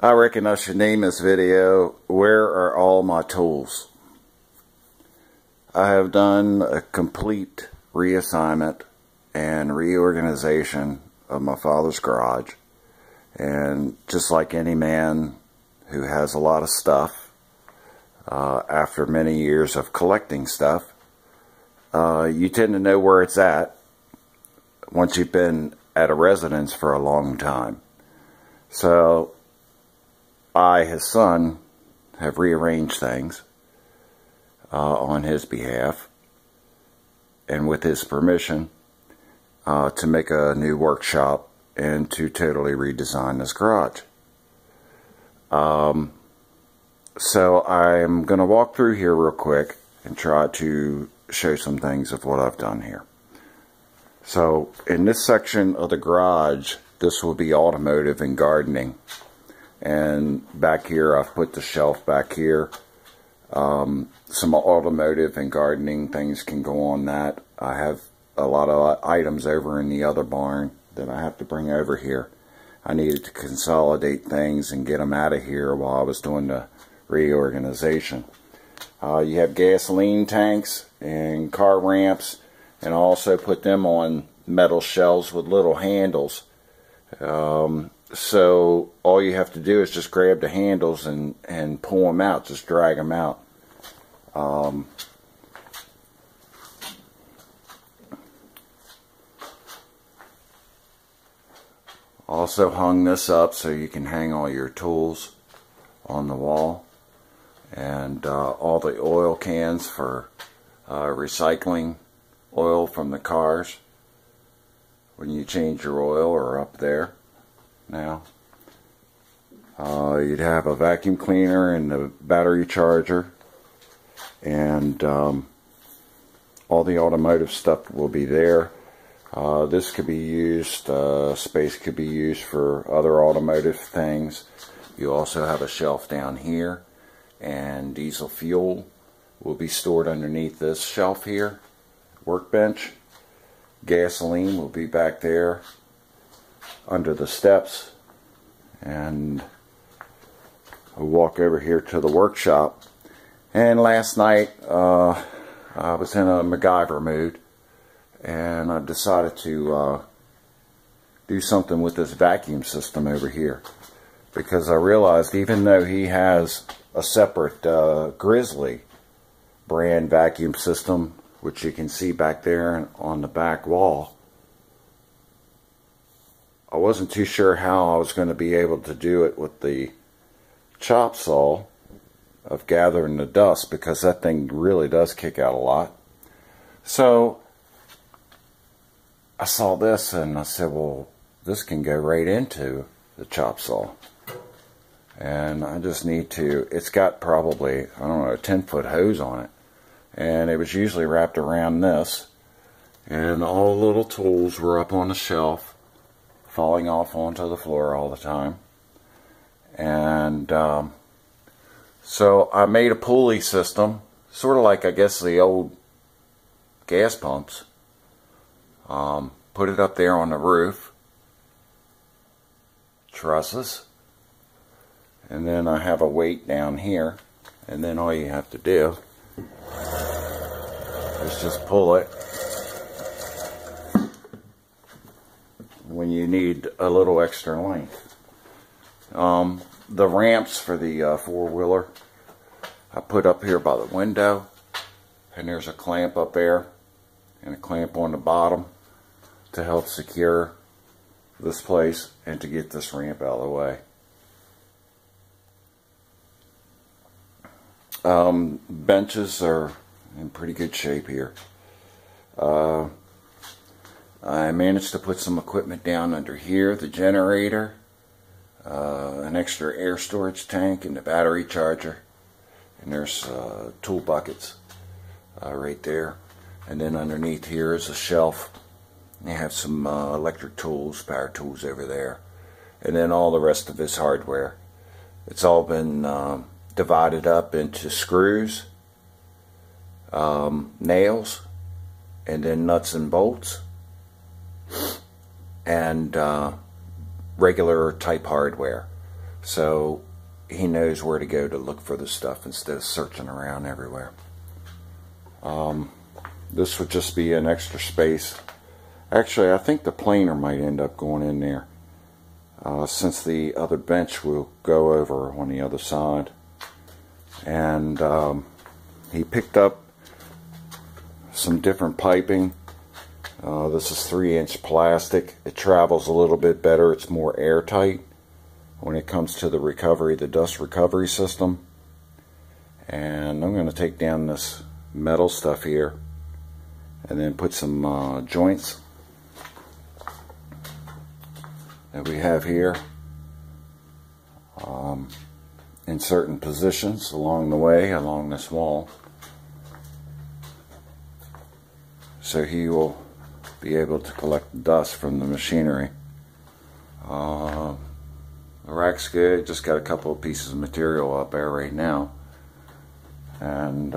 I reckon I should name this video, Where Are All My Tools? I have done a complete reassignment and reorganization of my father's garage. And just like any man who has a lot of stuff, after many years of collecting stuff, you tend to know where it's at once you've been at a residence for a long time. So I, his son, have rearranged things on his behalf and with his permission to make a new workshop and to totally redesign this garage. So I'm going to walk through here real quick and try to show some things of what I've done here. So in this section of the garage, this will be automotive and gardening. And back here, I've put the shelf back here. Some automotive and gardening things can go on that. I have a lot of items over in the other barn that I have to bring over here. I needed to consolidate things and get them out of here while I was doing the reorganization. You have gasoline tanks and car ramps, and I also put them on metal shelves with little handles. So all you have to do is just grab the handles and pull them out, just drag them out. Also hung this up so you can hang all your tools on the wall, and all the oil cans for recycling oil from the cars when you change your oil are up there. Now you'd have a vacuum cleaner and the battery charger, and all the automotive stuff will be there. This could be used, space could be used for other automotive things. You also have a shelf down here, and diesel fuel will be stored underneath this shelf here, workbench. Gasoline will be back there under the steps, and I'll walk over here to the workshop. And last night I was in a MacGyver mood, and I decided to do something with this vacuum system over here, because I realized even though he has a separate Grizzly brand vacuum system, which you can see back there on the back wall, I wasn't too sure how I was going to be able to do it with the chop saw of gathering the dust, because that thing really does kick out a lot. So I saw this and I said, well, this can go right into the chop saw. And I just need to, it's got probably, I don't know, a 10-foot hose on it. And it was usually wrapped around this. And all the little tools were up on the shelf, falling off onto the floor all the time. And so I made a pulley system, sort of like, I guess, the old gas pumps. Put it up there on the roof, trusses, and then I have a weight down here, and then all you have to do is just pull it when you need a little extra length. The ramps for the four-wheeler I put up here by the window, and there's a clamp up there and a clamp on the bottom to help secure this place and to get this ramp out of the way. Benches are in pretty good shape here. I managed to put some equipment down under here, the generator, an extra air storage tank, and the battery charger. And there's tool buckets right there. And then underneath here is a shelf. You have some electric tools, power tools over there. And then all the rest of his hardware. It's all been divided up into screws, nails, and then nuts and bolts, and regular type hardware. so he knows where to go to look for the stuff instead of searching around everywhere. This would just be an extra space. Actually, I think the planer might end up going in there, since the other bench will go over on the other side. And he picked up some different piping. This is 3-inch plastic. It travels a little bit better. It's more airtight when it comes to the recovery, the dust recovery system. And I'm going to take down this metal stuff here and then put some joints that we have here in certain positions along the way, along this wall, so he will be able to collect dust from the machinery. The rack's good, just got a couple of pieces of material up there right now, and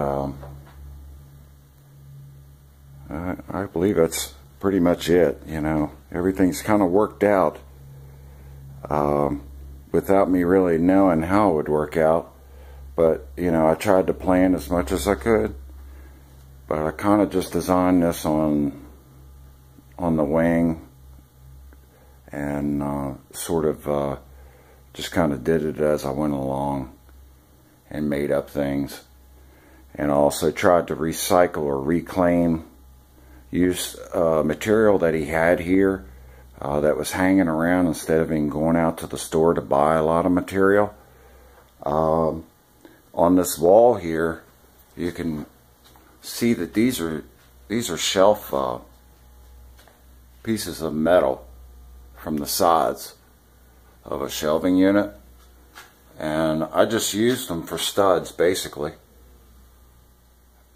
I believe that's pretty much it. You know, everything's kind of worked out without me really knowing how it would work out. But you know, I tried to plan as much as I could, but I kind of just designed this on the wing, and sort of just kind of did it as I went along and made up things. And also tried to recycle or reclaim, use material that he had here that was hanging around instead of him going out to the store to buy a lot of material. On this wall here, you can see that these are shelf pieces of metal from the sides of a shelving unit, and I just used them for studs basically,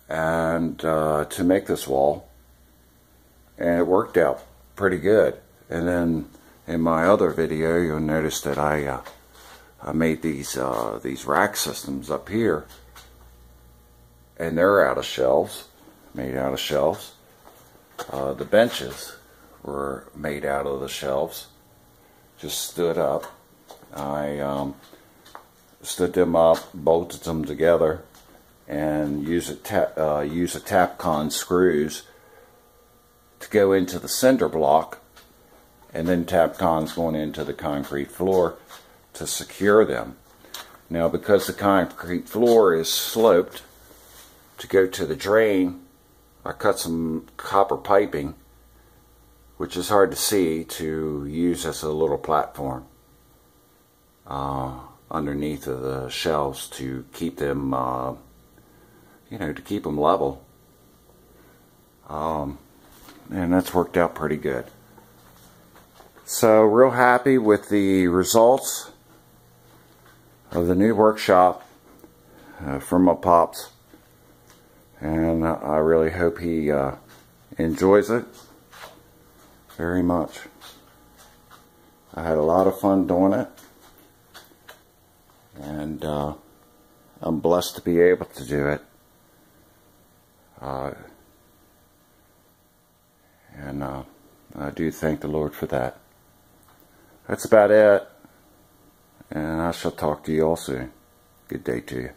and to make this wall, and it worked out pretty good. And then in my other video, you'll notice that I made these rack systems up here, and they're out of shelves, made out of shelves. The benches were made out of the shelves, just stood up. I stood them up, bolted them together, and use a Tapcon screws to go into the cinder block, and then Tapcon's going into the concrete floor to secure them. Now, because the concrete floor is sloped to go to the drain, I cut some copper piping, which is hard to see, to use as a little platform underneath of the shelves to keep them, you know, to keep them level. And that's worked out pretty good. So, real happy with the results of the new workshop from my pops, and I really hope he enjoys it very much. I had a lot of fun doing it, and I'm blessed to be able to do it. And I do thank the Lord for that. That's about it, and I shall talk to you all soon. Good day to you.